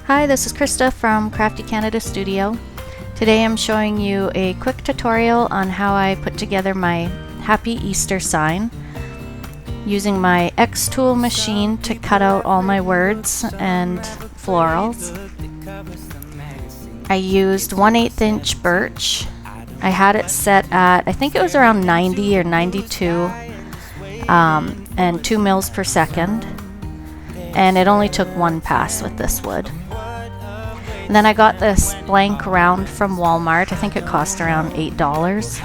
Hi, this is Krista from Crafty Canada Studio. Today I'm showing you a quick tutorial on how I put together my Happy Easter sign using my Xtool machine to cut out all my words and florals. I used 1/8 inch birch. I had it set at, I think it was around 90 or 92 and 2 mils per second. And it only took one pass with this wood. And then I got this blank round from Walmart. I think it cost around $8.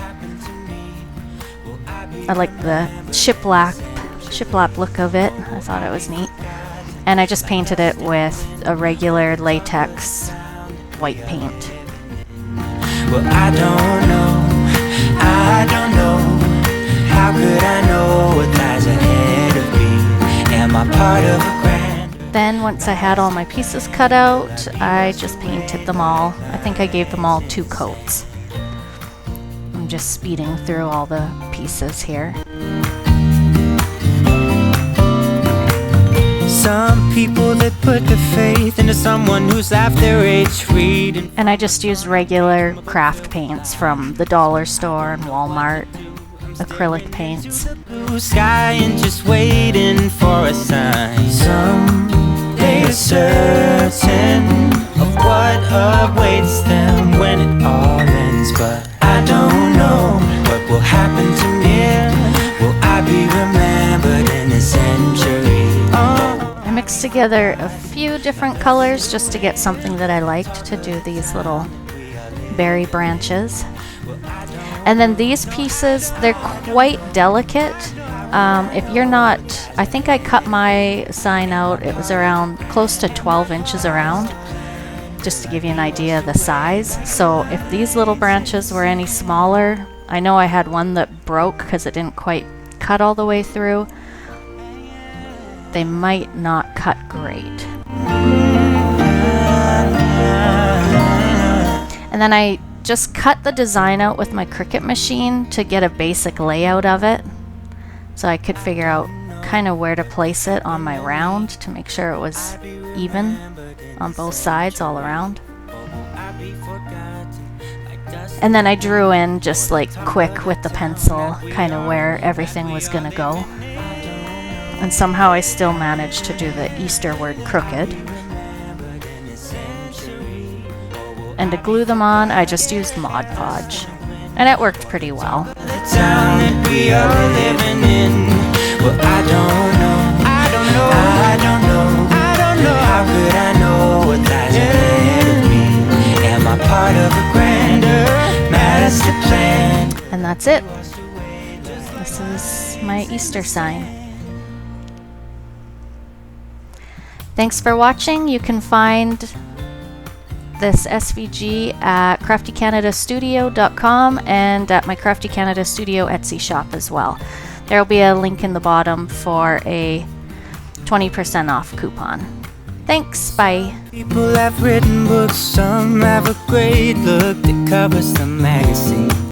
I like the shiplap look of it. I thought it was neat. And I just painted it with a regular latex white paint. Well, I don't know, how could I know what lies ahead of me? Am I part of a grand? Then once I had all my pieces cut out, I just painted them all. I think I gave them all 2 coats. I'm just speeding through all the pieces here. Some people that put their faith into someone who's half their age reading. And I just used regular craft paints from the dollar store and Walmart. Acrylic paints. Blue sky and just waiting for a sign. Someday certain of what awaits them when it all ends. But I don't know what will happen to me. Will I be remembered in a century? Oh. I mixed together a few different colors just to get something that I liked to do these little berry branches. And then these pieces, they're quite delicate. If you're not, I think I cut my sign out, it was around close to 12 inches around, just to give you an idea of the size. So if these little branches were any smaller, I know I had one that broke because it didn't quite cut all the way through. They might not cut great. And then I just cut the design out with my Cricut machine to get a basic layout of it, so I could figure out kind of where to place it on my round to make sure it was even on both sides all around. And then I drew in just like quick with the pencil kind of where everything was gonna go. And somehow I still managed to do the Easter word crooked. And to glue them on, I just used Mod Podge, and it worked pretty well. The town that we are living in. Well, I don't know, how could I know what lies ahead of me? Am I part of a grander master plan? And that's it. This is my Easter sign. Thanks for watching. You can find this SVG at craftycanadastudio.com and at my Crafty Canada Studio Etsy shop as well. There will be a link in the bottom for a 20% off coupon. Thanks, bye. People have written books, some have a great look that covers the magazine.